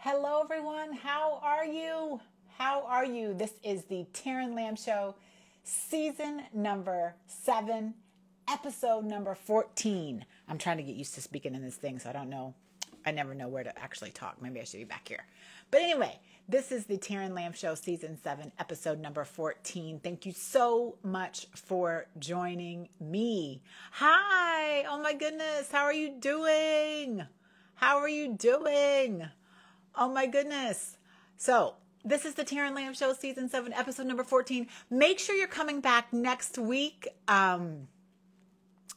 Hello, everyone. How are you? How are you? This is the Taryn Lamb Show, season number 7, episode number 14. I'm trying to get used to speaking in this thing, so I don't know. I never know where to actually talk. Maybe I should be back here. But anyway, this is the Taryn Lamb Show, season 7, episode number 14. Thank you so much for joining me. Hi. Oh my goodness. How are you doing? How are you doing? Oh my goodness. So this is the Taryn Lamb Show, season 7, episode number 14. Make sure you're coming back next week.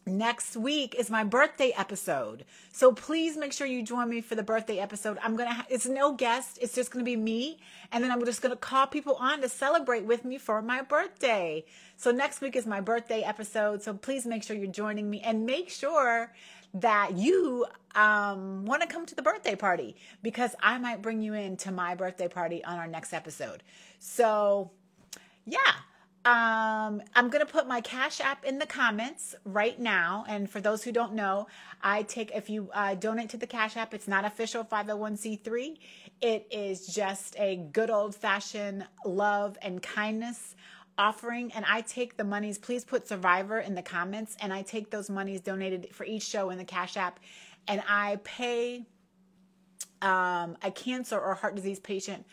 Next week is my birthday episode. So please make sure you join me for the birthday episode. It's no guest. It's just going to be me. And then I'm just going to call people on to celebrate with me for my birthday. So next week is my birthday episode. So please make sure you're joining me and make sure that you want to come to the birthday party, because I might bring you into my birthday party on our next episode. So yeah. I'm going to put my Cash App in the comments right now. And for those who don't know, if you donate to the Cash App, it's not official 501c3. It is just a good old fashioned love and kindness offering. And I take the monies, please put Survivor in the comments. And I take those monies donated for each show in the Cash App. And I pay a cancer or heart disease patient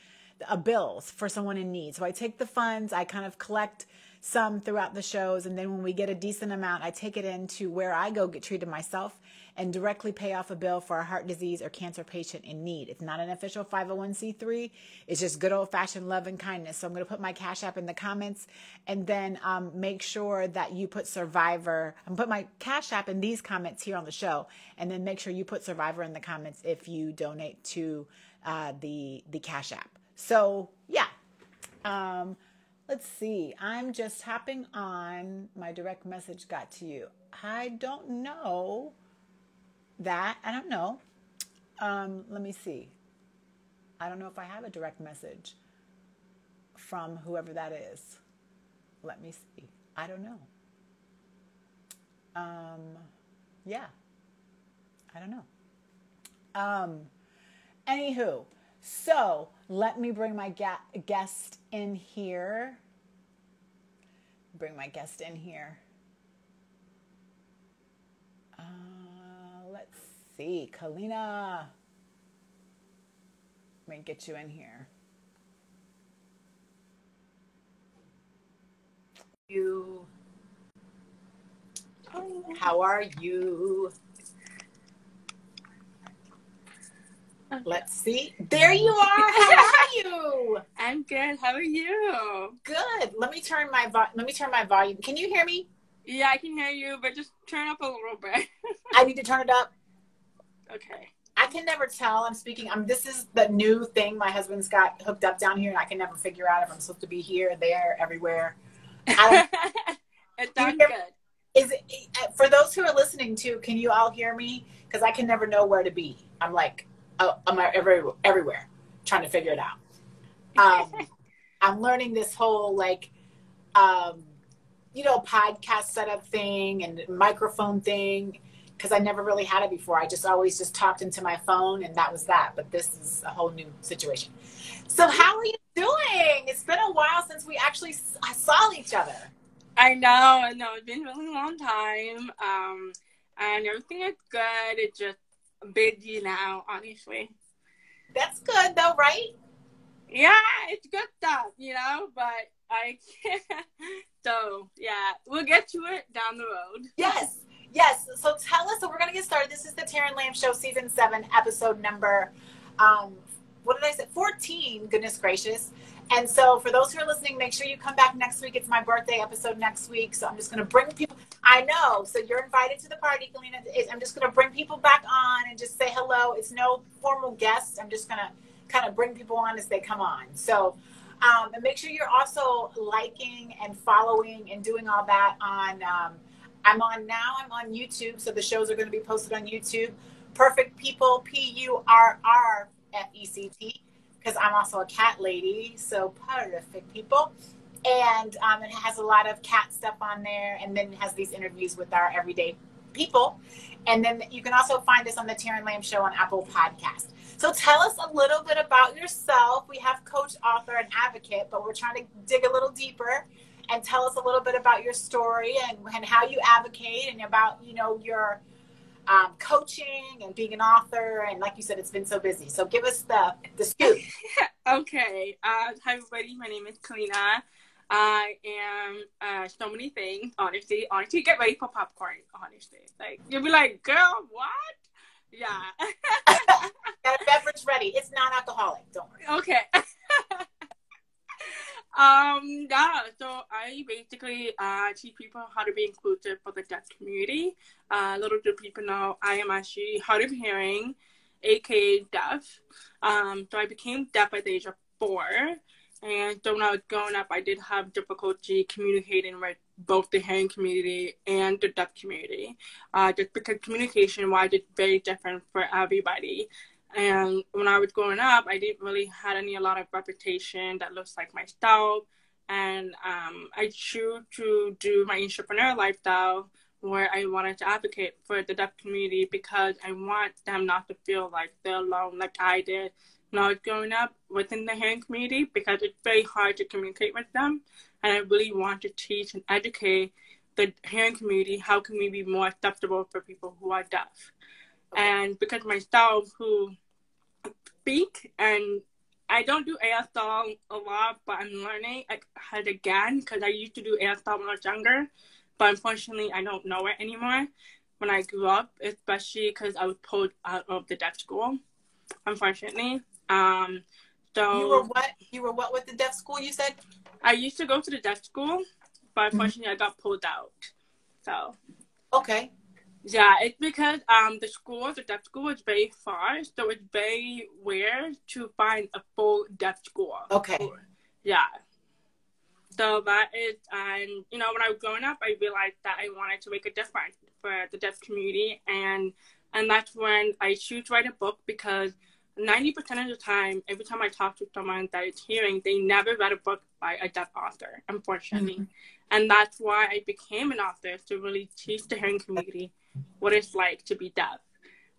bills for someone in need. So I take the funds, I kind of collect some throughout the shows, and then when we get a decent amount, I take it into where I go get treated myself and directly pay off a bill for a heart disease or cancer patient in need. It's not an official 501c3. It's just good old-fashioned love and kindness. So I'm going to put my Cash App in the comments, and then make sure that you put Survivor. I'm put my Cash App in these comments here on the show, and then make sure you put Survivor in the comments if you donate to the Cash App. So yeah, let's see. I'm just hopping on. My direct message got to you. I don't know that. I don't know. Let me see. I don't know if I have a direct message from whoever that is. Let me see. I don't know. Yeah. I don't know. Anywho. So let me bring my guest in here. Let's see. Kalina. Let me get you in here. How are you? Let's see. There you are. How are you? I'm good. How are you? Good. Let me turn my volume. Can you hear me? Yeah, I can hear you, but just turn up a little bit. I need to turn it up. Okay. I can never tell. I'm speaking. This is the new thing my husband's got hooked up down here, and I can never figure out if I'm supposed to be here, there, everywhere. It sounds good. Is it for those who are listening too? Can you all hear me? Because I can never know where to be. I'm like. I'm everywhere trying to figure it out. I'm learning this whole podcast setup thing and microphone thing, because I never really had it before. I always just talked into my phone, and that was that. But this is a whole new situation. So how are you doing? It's been a while since we actually saw each other. I know. It's been a really long time. And everything is good. It's just busy now, honestly. That's good though, right? Yeah, it's good stuff, but I can't. So yeah, we'll get to it down the road. Yes. So tell us. So we're gonna get started. This is the Taryn Lamb Show, season 7, episode number 14. Goodness gracious. And so for those who are listening, make sure you come back next week. It's my birthday episode next week. So I'm just going to bring people. I know. So you're invited to the party, Kalina. I'm just going to bring people back on and just say hello. It's no formal guests. I'm just going to kind of bring people on as they come on. So and make sure you're also liking and following and doing all that on, I'm on YouTube. So the shows are going to be posted on YouTube. Perfect People, PURRFECT. Because I'm also a cat lady, so Perfect People. And it has a lot of cat stuff on there, and then it has these interviews with our everyday people. And then you can also find us on the Taryn Lamb Show on Apple Podcast. So tell us a little bit about yourself. We have coach, author, and advocate, but we're trying to dig a little deeper and tell us a little bit about your story and how you advocate and about, you know, your coaching and being an author. And like you said, it's been so busy. So give us the scoop. Okay. Hi, everybody. My name is Kalina. I am so many things, honestly. Honestly, get ready for popcorn, honestly. Like, you'll be like, girl, what? Yeah. Got a beverage ready. It's non-alcoholic. Don't worry. Okay. Yeah, so I basically teach people how to be inclusive for the deaf community. Little do people know I am actually hard of hearing, aka deaf. So I became deaf at the age of 4. And so when I was growing up, I did have difficulty communicating with both the hearing community and the deaf community. Just because communication-wise, it's very different for everybody. And when I was growing up, I didn't really had a lot of reputation that looks like myself. And I chose to do my entrepreneur lifestyle where I wanted to advocate for the deaf community because I want them not to feel like they're alone like I did when I was growing up within the hearing community because it's very hard to communicate with them. And I really want to teach and educate the hearing community how can we be more acceptable for people who are deaf. And because myself, who speak, and I don't do ASL a lot, but I'm learning it again because I used to do ASL when I was younger, but unfortunately I don't know it anymore when I grew up, especially because I was pulled out of the deaf school, unfortunately. So you were what with the deaf school, you said? I used to go to the deaf school, but unfortunately I got pulled out. So okay. Yeah, it's because the deaf school is very far, so it's very rare to find a full deaf school. Okay. Yeah. So that is, and you know, when I was growing up, I realized that I wanted to make a difference for the deaf community, and that's when I chose to write a book because 90% of the time, every time I talk to someone that is hearing, they never read a book by a deaf author, unfortunately. Mm-hmm. And that's why I became an author, to really teach the hearing community what it's like to be deaf.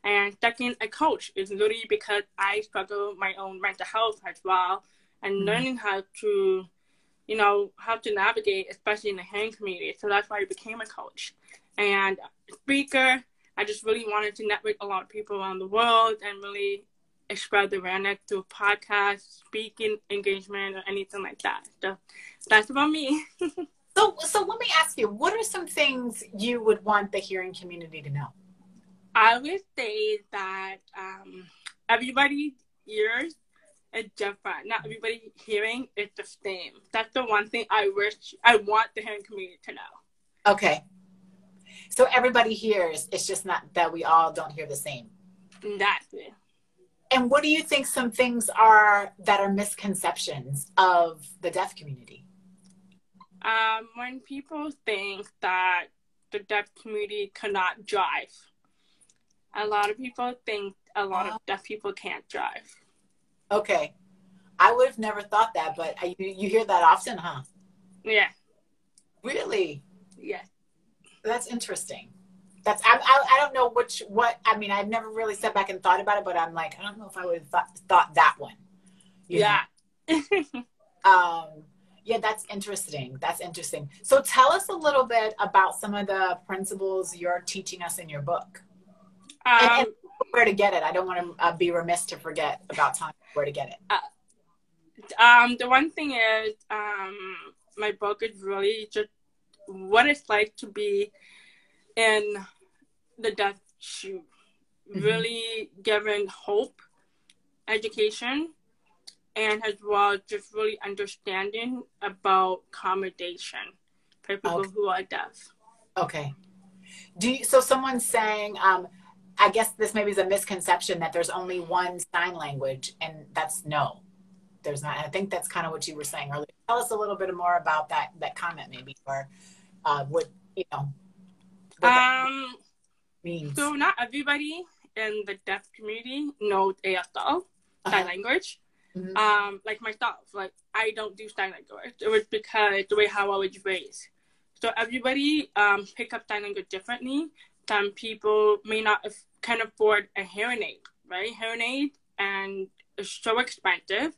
And second, a coach is literally because I struggle with my own mental health as well, and learning how to, you know, how to navigate, especially in the hearing community. So that's why I became a coach. And a speaker, I just really wanted to network a lot of people around the world and really spread awareness through podcasts, speaking engagement, or anything like that. So that's about me. So let me ask you, what are some things you would want the hearing community to know? I would say that everybody's ears is different. Not everybody hearing is the same. That's the one thing I want the hearing community to know. Okay. So everybody hears, it's just not that we all don't hear the same. That's it. And what do you think some things are that are misconceptions of the deaf community? When people think that the deaf community cannot drive, a lot of people think a lot of deaf people can't drive. Okay. I would have never thought that, but you hear that often, huh? Yeah. Really? Yeah. That's interesting. I don't know I mean, I've never really sat back and thought about it, but I'm like, I don't know if I would have thought that one. Yeah. Yeah, that's interesting. That's interesting. So tell us a little bit about some of the principles you're teaching us in your book. And where to get it. I don't want to be remiss to forget about time where to get it. The one thing is, my book is really just what it's like to be in the deaf shoe. Mm-hmm. Really giving hope, education, and as well just really understanding about accommodation for people who are deaf. Okay. So someone's saying, I guess this maybe is a misconception that there's only one sign language, and that's no, there's not. I think that's kind of what you were saying earlier. Tell us a little bit more about that comment maybe, or what, you know, what means. So not everybody in the deaf community knows ASL, sign language. Mm-hmm. Like myself, like I don't do sign language. It was because the way how I was raised. So everybody pick up sign language differently. Some people may not can afford a hearing aid, right? Hearing aid and it's so expensive.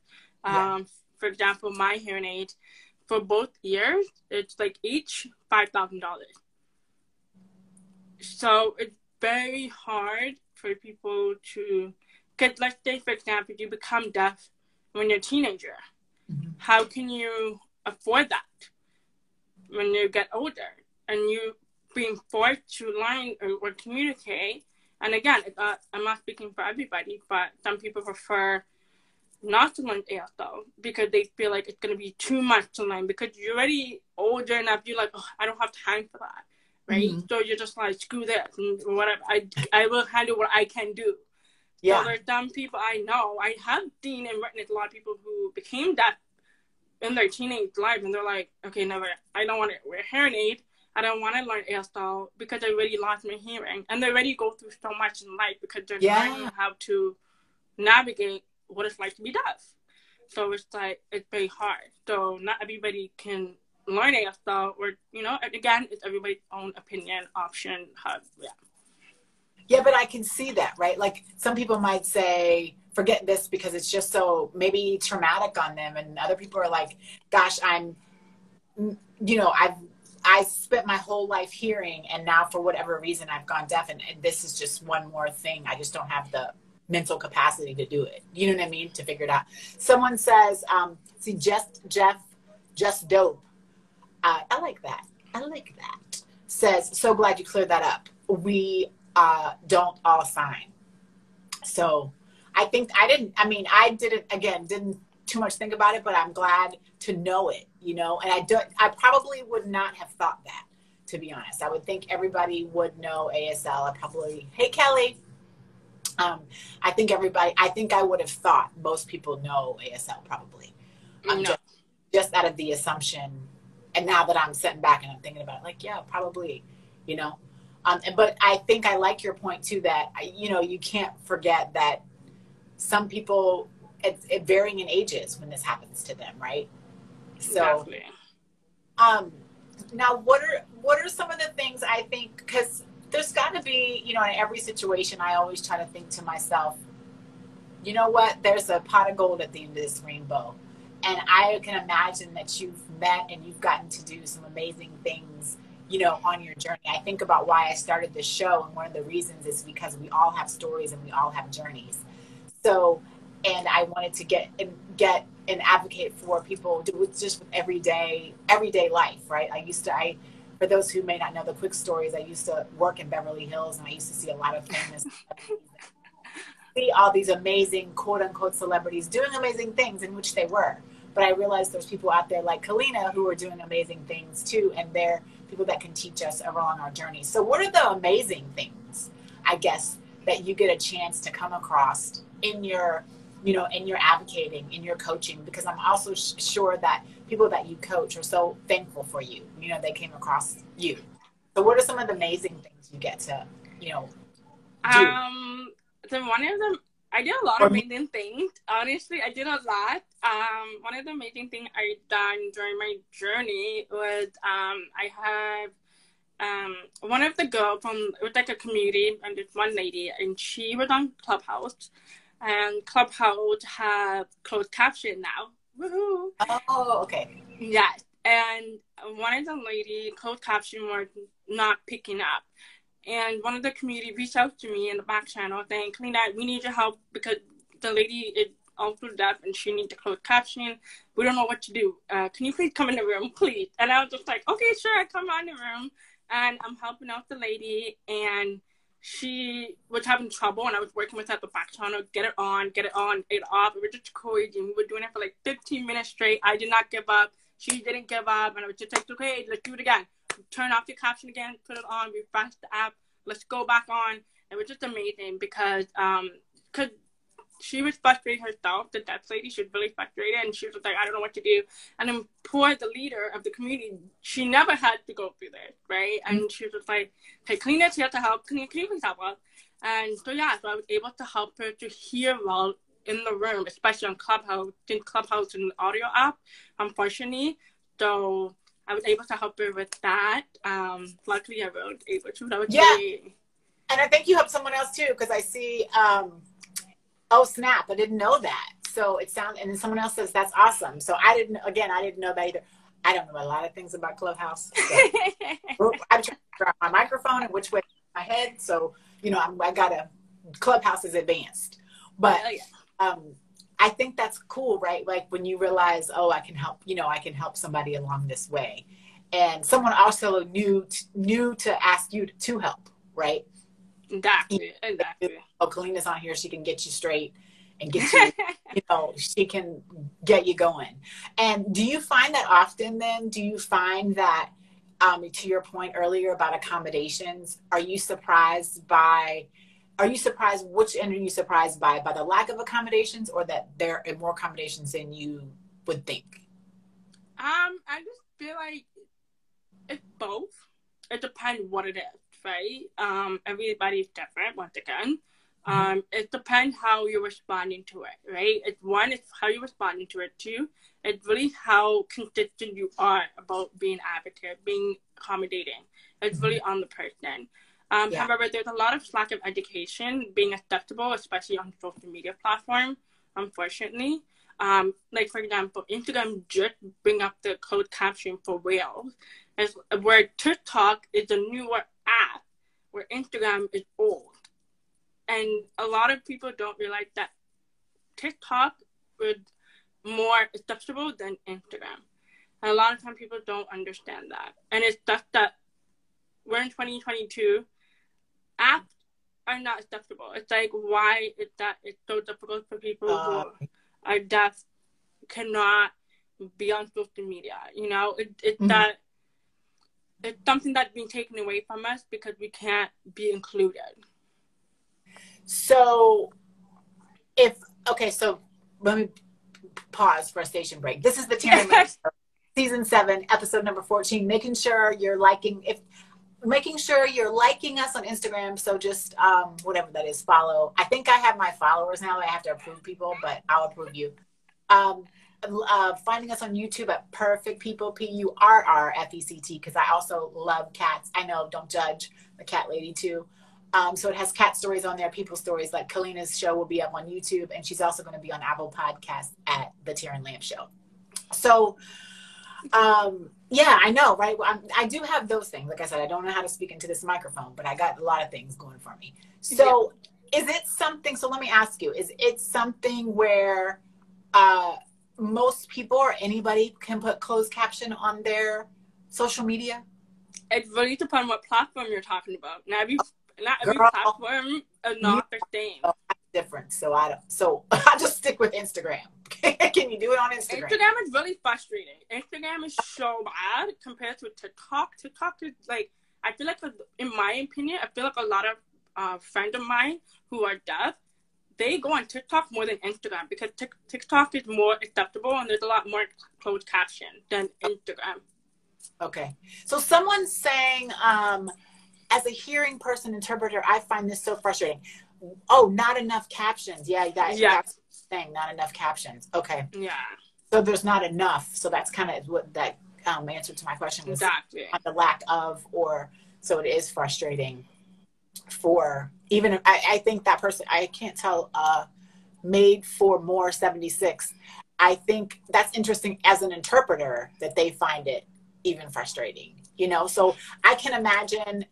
Yeah. For example, my hearing aid for both ears, it's like each $5,000. So it's very hard for people to, because let's say, for example, you become deaf when you're a teenager. Mm-hmm. How can you afford that when you get older? And you being forced to learn or communicate. And again, I'm not speaking for everybody, but some people prefer not to learn ASL because they feel like it's going to be too much to learn because you're already older enough. You're like, oh, I don't have time for that, right? Mm-hmm. So you're just like, screw this and whatever. I will handle what I can do. Yeah. So there's some people I know. I have seen and witnessed a lot of people who became deaf in their teenage life, and they're like, okay, never. I don't want to wear hearing aid. I don't want to learn ASL because I already lost my hearing. And they already go through so much in life because they're learning how to navigate what it's like to be deaf. So it's like, it's very hard. So not everybody can learn ASL or, you know, again, it's everybody's own opinion, option, Yeah, but I can see that, right? Like some people might say, forget this because it's just so maybe traumatic on them. And other people are like, gosh, I spent my whole life hearing, and now for whatever reason I've gone deaf, and this is just one more thing. I just don't have the mental capacity to do it. You know what I mean? To figure it out. Someone says, see, just dope. I like that. I like that. Says, so glad you cleared that up. We don't all sign. So I think I didn't too much think about it, but I'm glad to know it, you know, and I probably would not have thought that, to be honest. I would think everybody would know ASL. Hey, Kelly. I think I would have thought most people know ASL probably. Just out of the assumption. And now that I'm sitting back and I'm thinking about it, like, yeah, probably, you know. But I think I like your point too, that, you know, you can't forget that some people, it varying in ages when this happens to them, right? So, exactly. Now what are some of the things I think, because there's got to be, you know, in every situation, I always try to think to myself, you know what, there's a pot of gold at the end of this rainbow. And I can imagine that you've met and you've gotten to do some amazing things, you know, on your journey. I think about why I started this show, and one of the reasons is because we all have stories and we all have journeys. So, and I wanted to get and advocate for people just with everyday life, right? For those who may not know the quick stories, I used to work in Beverly Hills, and I used to see a lot of famous see all these amazing quote unquote celebrities doing amazing things, in which they were. But I realized there's people out there like Kalina who are doing amazing things too, and they're people that can teach us along our journey. So what are the amazing things, I guess, that you get a chance to come across in your, you know, in your advocating, in your coaching? Because I'm also sure that people that you coach are so thankful for you. You know, they came across you. So what are some of the amazing things you get to, you know, do? So one of them, I did a lot of amazing things. Honestly, I did a lot. One of the amazing things I done during my journey was I have one of the girls it was like a community, and this one lady, and she was on Clubhouse. And Clubhouse have closed caption now. Woohoo! Oh, okay. Yes. And one of the lady closed caption was not picking up. And one of the community reached out to me in the back channel saying, Kalina, we need your help because the lady is also deaf and she needs to close caption. We don't know what to do. Can you please come in the room, please? And I was just like, okay, sure, I come on the room. And I'm helping out the lady, and she was having trouble, and I was working with her at the back channel, get it on, get it off. It was just crazy. We were doing it for like 15 minutes straight. I did not give up. She didn't give up. And I was just like, okay, let's do it again. Turn off your caption again, put it on, refresh the app. Let's go back on. It was just amazing because she was frustrated herself. The deaf lady, she was really frustrated, and she was like, I don't know what to do. And then poor the leader of the community, she never had to go through this, right? And she was just like, hey, Kalina's here to help. Can you please help us? And so I was able to help her to hear well in the room, especially on Clubhouse. Since Clubhouse is an audio app, unfortunately. So I was able to help her with that. Luckily, I was able to. That was great. And I think you helped someone else too, because I see Oh, snap. I didn't know that. So it sounds, and then someone else says that's awesome. So I didn't know that either. I don't know a lot of things about Clubhouse. So I'm trying to figure out my microphone and which way my head. So, you know, I got a Clubhouse is advanced. But I think that's cool, right? Like when you realize, oh, I can help, you know, I can help somebody along this way. And someone also knew to ask you to help, right? Exactly. Oh, Kalina's on here. She can get you straight and get you, you know, she can get you going. And do you find that often then? Do you find that, to your point earlier about accommodations, are you surprised, which end are you surprised by the lack of accommodations or that there are more accommodations than you would think? I just feel like it's both. It depends what it is, right? Everybody's different, once again. It depends how you're responding to it, right? It's how you're responding to it. Two, it's really how consistent you are about being advocate, being accommodating. It's really on the person. However, there's a lot of lack of education being accessible, especially on social media platforms, unfortunately. Like, for example, Instagram just bring up the closed caption for Wales, where TikTok is a newer app, where Instagram is old. And a lot of people don't realize that TikTok is more accessible than Instagram. And a lot of times people don't understand that. And it's just that we're in 2022, apps are not accessible. It's like, why is that it's so difficult for people who are deaf, cannot be on social media? You know, it's that it's something that's being taken away from us because we can't be included. So so let me pause for a station break. This is the Taryn Lamb Show, season 7, episode number 14, making sure you're liking us on Instagram. So just whatever that is, follow. I think I have my followers now. I have to approve people, but I'll approve you. Finding us on YouTube at Perfect People, PURRFECT, because I also love cats. I know, don't judge, the cat lady too. So it has cat stories on there, people stories. Like Kalina's show will be up on YouTube, and she's also going to be on Apple Podcasts at the Taryn Lamb Show. So, yeah, I know, right? I do have those things. Like I said, I don't know how to speak into this microphone, but I got a lot of things going for me. So is it something, so let me ask you, is it something where most people or anybody can put closed caption on their social media? It really depends on what platform you're talking about. Not every platform is not the same. Different. So I just stick with Instagram. Can you do it on Instagram? Instagram is really frustrating. Instagram is so bad compared to TikTok. TikTok is like, I feel like, in my opinion, I feel like a lot of friends of mine who are deaf, they go on TikTok more than Instagram because TikTok is more acceptable and there's a lot more closed caption than Instagram. Okay. So someone's saying, as a hearing person interpreter, I find this so frustrating. Oh, not enough captions. Yeah, that's saying not enough captions. Okay. Yeah. So there's not enough. So that's kind of what that answer to my question was. Exactly. The lack of, or so it is frustrating for even if I think that person, I can't tell, Made for More 76. I think that's interesting as an interpreter that they find it even frustrating, you know? So I can imagine,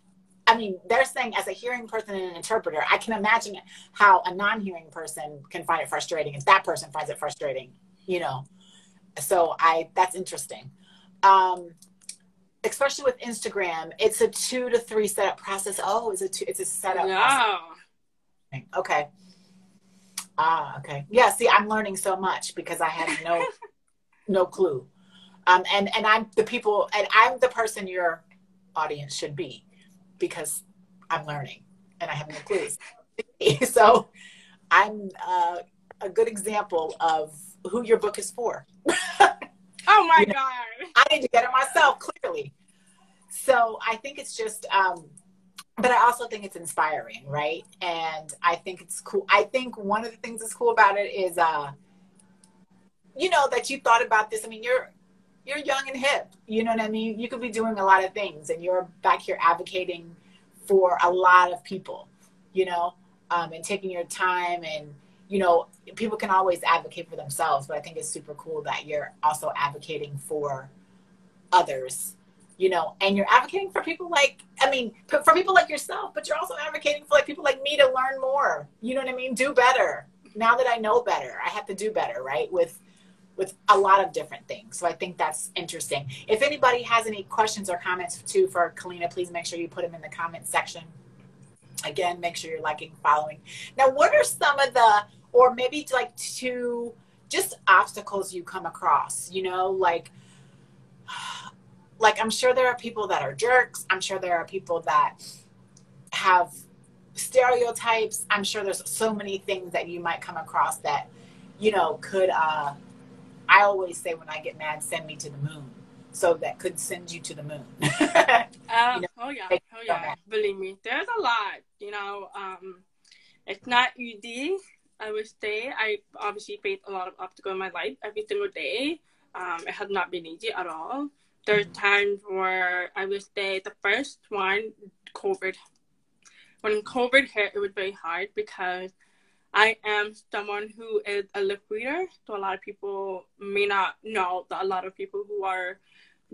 I mean, they're saying as a hearing person and an interpreter, I can imagine how a non-hearing person can find it frustrating if that person finds it frustrating, you know? So that's interesting. Especially with Instagram, it's a 2 to 3 setup process. Oh, it's a setup process. Okay. Okay. Yeah, see, I'm learning so much because I had no clue. And I'm the person your audience should be, because I'm learning and I have no clues. So I'm a good example of who your book is for. Oh my God. I need to get it myself, clearly. So I think it's just, but I also think it's inspiring, right? And I think it's cool. I think one of the things that's cool about it is, you know, that you thought about this. I mean, you're young and hip, you know what I mean? You could be doing a lot of things and you're back here advocating for a lot of people, you know, and taking your time and, you know, people can always advocate for themselves, but I think it's super cool that you're also advocating for others, you know, and you're advocating for people like, I mean, for people like yourself, but you're also advocating for like people like me to learn more, you know what I mean? Do better. Now that I know better, I have to do better, right? With a lot of different things. So I think that's interesting. If anybody has any questions or comments too for Kalina, please make sure you put them in the comment section. Again, make sure you're liking, following. Now, what are some of the, or maybe like two, just obstacles you come across, you know, like I'm sure there are people that are jerks. I'm sure there are people that have stereotypes. I'm sure there's so many things that you might come across that, you know, could, I always say when I get mad, send me to the moon. So that could send you to the moon. You know, oh yeah. Believe me, there's a lot, you know, it's not easy. I would say I obviously faced a lot of obstacles in my life every single day. It has not been easy at all. There's times where I would say the first one, COVID. When COVID hit, it was very hard because I am someone who is a lip reader. So a lot of people may not know that a lot of people who are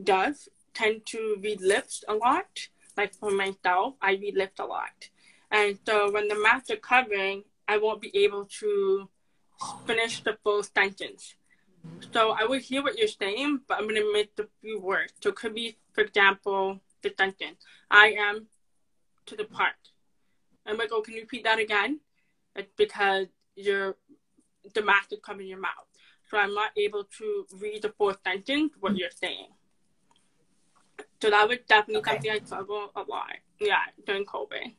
deaf tend to read lips a lot. Like for myself, I read lips a lot. And so when the masks are covering, I won't be able to finish the full sentence. So I will hear what you're saying, but I'm going to miss a few words. So it could be, for example, the sentence, I am to the park. I'm like, oh, can you repeat that again? It's because the mask is covering your mouth. So I'm not able to read the full sentence, what you're saying. So that was definitely something I struggled a lot, during COVID.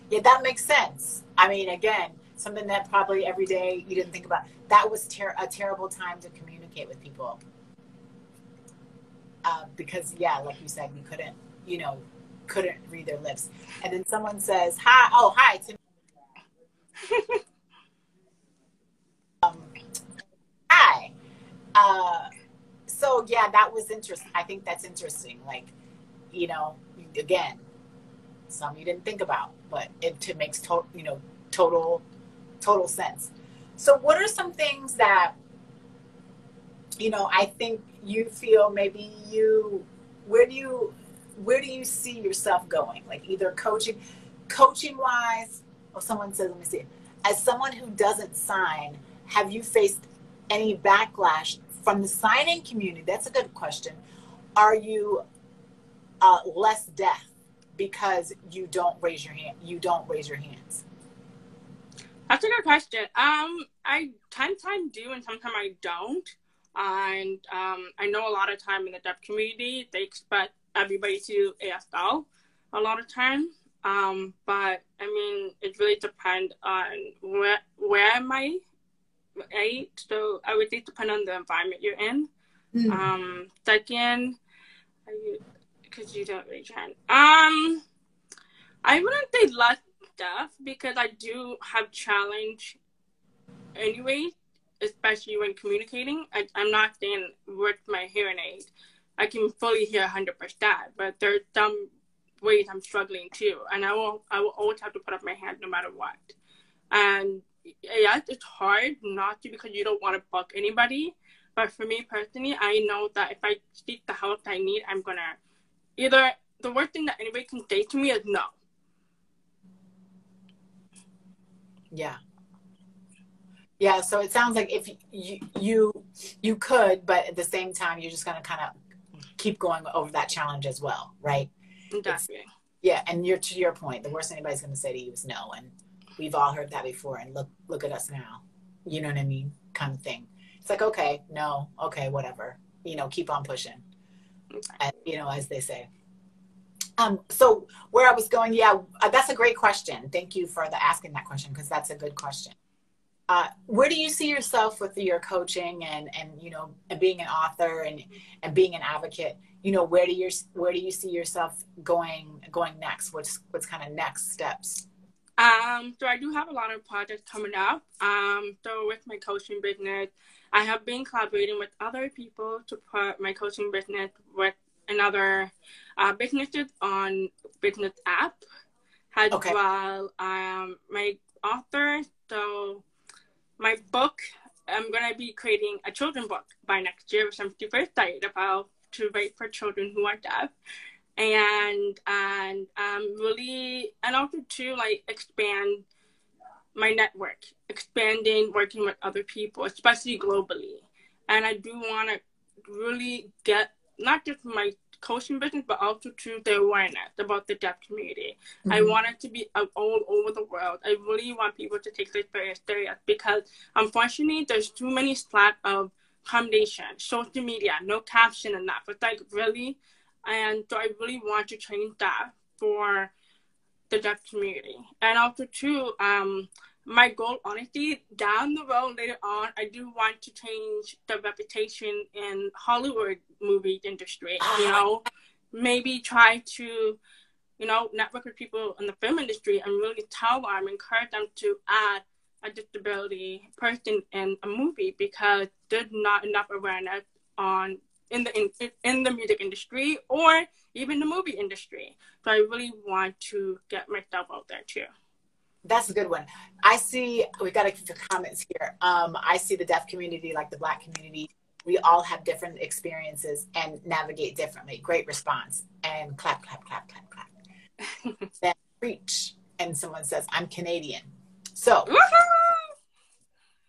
Yeah, that makes sense. I mean, again, something that probably every day you didn't think about. That was a terrible time to communicate with people. Because, yeah, like you said, you couldn't read their lips. And then someone says, hi to me. Hi. So, yeah, that was interesting. I think that's interesting. Like, you know, again, some you didn't think about, but it makes total sense. So what are some things that, you know, I think you feel maybe where do you see yourself going? Like either coaching wise, or someone says, let me see, as someone who doesn't sign, have you faced any backlash from the signing community? That's a good question. Are you less deaf because you don't raise your hands? That's a good question. I sometimes do and sometimes I don't. And I know a lot of time in the deaf community, they expect everybody to ASL a lot of time. But I mean, it really depends on where am I, right? So I would say it depends on the environment you're in. Second, because you don't raise your hand. I wouldn't say less deaf because I do have challenge anyway, especially when communicating. I'm not saying with my hearing aid, I can fully hear 100%, but there's some ways I'm struggling too, and I will always have to put up my hand no matter what. And yeah, it's hard not to because you don't want to bug anybody. But for me personally, I know that if I seek the help I need, I'm gonna either the worst thing that anybody can say to me is no. Yeah. So it sounds like if you could, but at the same time, you're just gonna kind of keep going over that challenge as well, right? Exactly. Yeah, and to your point, the worst anybody's gonna say to you is no, and we've all heard that before. And look at us now, you know what I mean, kind of thing. It's like, okay, no, okay, whatever, you know, keep on pushing, and, you know, as they say. So where I was going, that's a great question. Thank you for asking that question, because that's a good question. Where do you see yourself with your coaching and you know, and being an author and being an advocate? You know, where do you see yourself going next? What's kind of next steps? So I do have a lot of projects coming up. So with my coaching business, I have been collaborating with other people to put my coaching business with another businesses on business app as well. author. So my book, I'm going to be creating a children's book by next year, which I'm super excited about, to write for children who are deaf. And really, and also to like expand my network, expanding, working with other people, especially globally. And I do want to really get not just my coaching business, but also to the awareness about the deaf community. Mm-hmm. I want it to be all over the world. I really want people to take this very serious, because unfortunately there's too many slack of accommodation, social media, no caption enough. It's like really, and so I really want to change that for the deaf community. And also too, my goal, honestly, down the road later on, I do want to change the reputation in Hollywood movie industry. You know, maybe try to, you know, network with people in the film industry and really tell them, encourage them to add a disability person in a movie, because there's not enough awareness on in the music industry or even the movie industry. So I really want to get myself out there too. That's a good one. I see, we got a few comments here. I see the deaf community, like the Black community, we all have different experiences and navigate differently. Great response. And clap, clap, clap, clap, clap. Then preach. And someone says, I'm Canadian. So,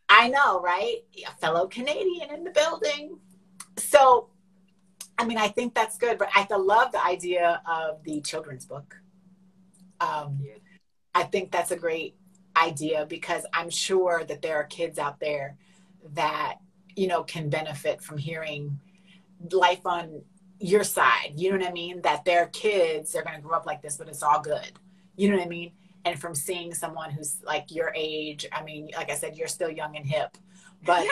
I know, right? A fellow Canadian in the building. So, I mean, I think that's good, but I love the idea of the children's book. I think that's a great idea, because I'm sure that there are kids out there that, you know, can benefit from hearing life on your side. You know what I mean? That their kids, they're going to grow up like this, but it's all good. You know what I mean? And from seeing someone who's like your age, I mean, like I said, you're still young and hip, but,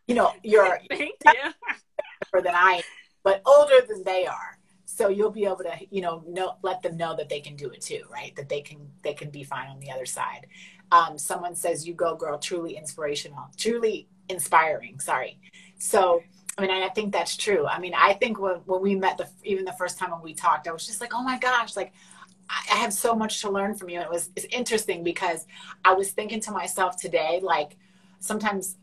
you know, you're older than I am, but older than they are. So you'll be able to, you know, let them know that they can do it too, right? That they can be fine on the other side. Someone says, you go girl, truly inspirational, truly inspiring. Sorry. So, I mean, I think that's true. I mean, I think when we met, even the first time when we talked, I was just like, oh my gosh, like I have so much to learn from you. And it's interesting, because I was thinking to myself today, like sometimes,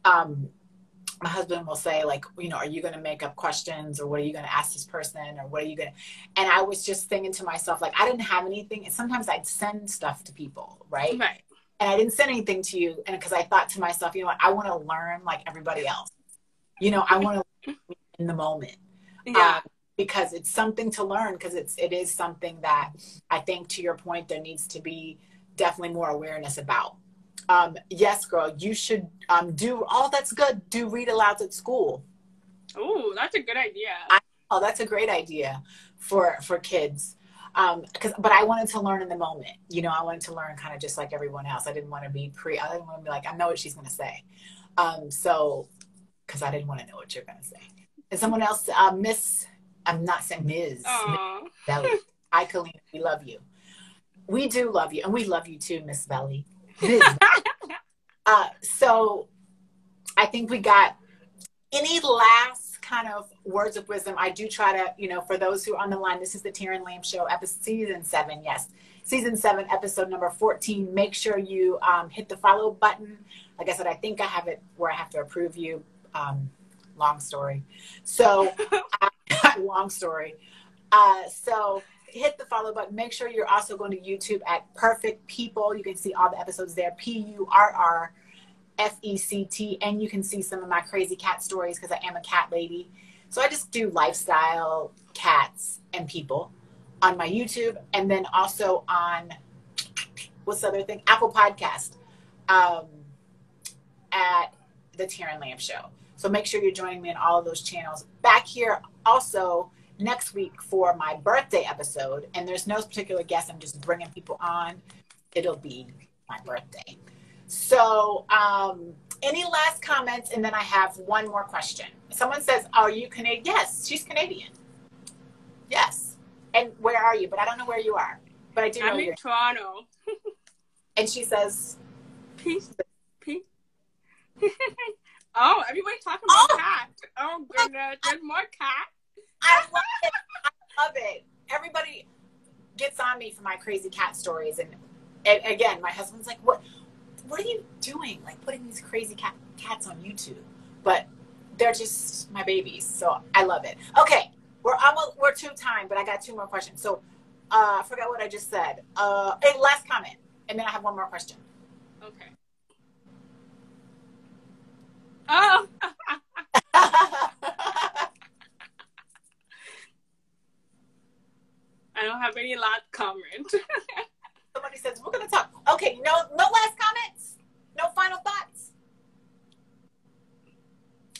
my husband will say, like, you know, are you going to make up questions, or what are you going to ask this person, or what are you going to, and I was just thinking to myself, like, I didn't have anything. And sometimes I'd send stuff to people. Right. And I didn't send anything to you. And because I thought to myself, you know what, I want to learn like everybody else, you know, I want to learn in the moment. Yeah. Because it's something to learn, because it is something that I think, to your point, there needs to be definitely more awareness about. Yes, girl, you should that's good. Do read alouds at school. Oh, that's a good idea. That's a great idea for kids. But I wanted to learn in the moment. You know, I wanted to learn kind of just like everyone else. I didn't want to be I didn't want to be like, I know what she's going to say. So, because I didn't want to know what you're going to say. And someone else, I'm not saying Ms. Belly. Hi, Colleen, we love you. We do love you. And we love you too, Miss Belly. So I think we got any last kind of words of wisdom. I do try to, you know, for those who are on the line, this is the Taryn Lamb Show, season 7. Yes. Season 7, episode number 14. Make sure you hit the follow button. Like I said, I think I have it where I have to approve you. Long story. So long story. So hit the follow button. Make sure you're also going to YouTube at Perfect People. You can see all the episodes there. PURRFECT. And you can see some of my crazy cat stories, because I am a cat lady. So I just do lifestyle, cats, and people on my YouTube. And then also on, what's the other thing? Apple Podcast at the Taryn Lamb Show. So make sure you're joining me in all of those channels. Back here also next week for my birthday episode, and there's no particular guest, I'm just bringing people on. It'll be my birthday. So any last comments? And then I have one more question. Someone says, are you Canadian? Yes, she's Canadian. Yes. And where are you? But I don't know where you are, but I do know I'm in Toronto. And she says, peace. Oh, everybody's talking about cats. Oh goodness, there's more cats. I love it. I love it. Everybody gets on me for my crazy cat stories. And again, my husband's like, what are you doing? Like putting these crazy cats on YouTube. But they're just my babies. So I love it. Okay. We're to time, but I got 2 more questions. So I forgot what I just said. And last comment. And then I have 1 more question. Okay. Oh. I don't have any last comment. Somebody says we're gonna talk. Okay, no last comments? No final thoughts?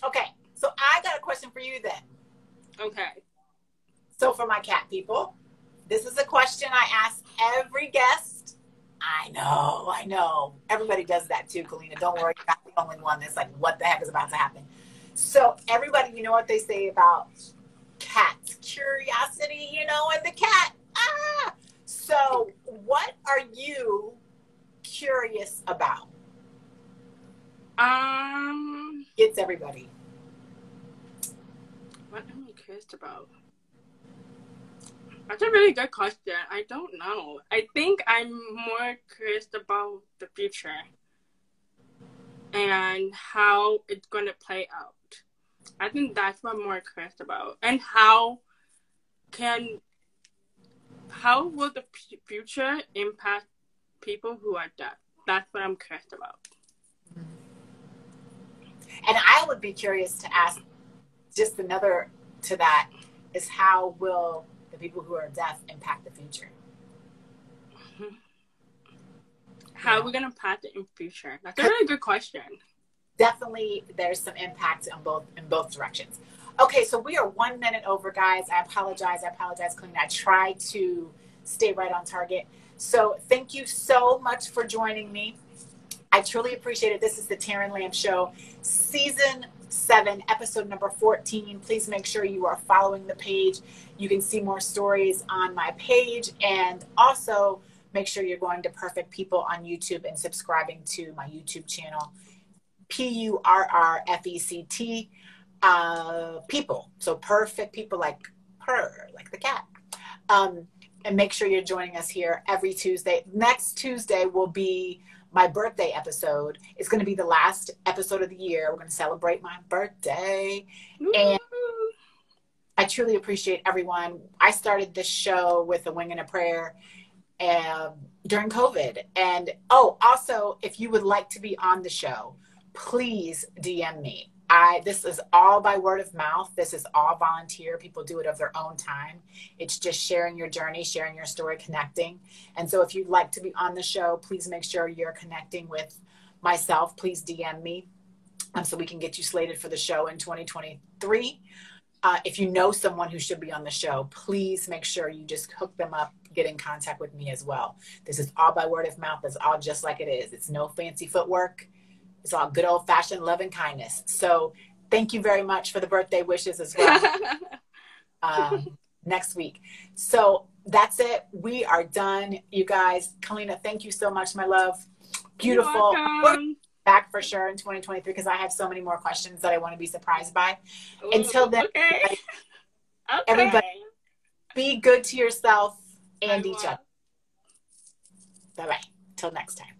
Okay, so I got a question for you then. Okay. So for my cat people, this is a question I ask every guest. I know. Everybody does that too, Kalina. Don't worry, you're not the only one that's like, what the heck is about to happen? So everybody, you know what they say about cats? Curiosity, and the cat. So what are you curious about? It's everybody. What am I curious about? That's a really good question. I don't know. I think I'm more curious about the future and how it's going to play out. I think that's what I'm more curious about. And how will the future impact people who are deaf? That's what I'm curious about. And I would be curious to ask just another to that is how will the people who are deaf impact the future? How are we going to impact it in future? That's a really good question. Definitely there's some impact in both directions. Okay, so we are 1 minute over, guys. I apologize, Kalina. I try to stay right on target. So thank you so much for joining me. I truly appreciate it. This is the Taryn Lamb Show, Season 7, Episode number 14. Please make sure you are following the page. You can see more stories on my page. And also make sure you're going to Perfect People on YouTube and subscribing to my YouTube channel, PURRFECT. People. So Perfect People, like purr, like the cat. And make sure you're joining us here every Tuesday. Next Tuesday will be my birthday episode. It's going to be the last episode of the year. We're going to celebrate my birthday. And I truly appreciate everyone. I started this show with a wing and a prayer during COVID. And also, if you would like to be on the show, please DM me. This is all by word of mouth. This is all volunteer. People do it of their own time. It's just sharing your journey, sharing your story, connecting. And so if you'd like to be on the show, please make sure you're connecting with myself. Please DM me so we can get you slated for the show in 2023. If you know someone who should be on the show, please make sure you just hook them up, get in contact with me as well. This is all by word of mouth. It's all just like it is. It's no fancy footwork. It's all good old-fashioned love and kindness. So thank you very much for the birthday wishes as well next week. So that's it. We are done, you guys. Kalina, thank you so much, my love. Beautiful. We're back for sure in 2023 because I have so many more questions that I want to be surprised by. Ooh, until then, everybody, be good to yourself and each other. Bye-bye. Till next time.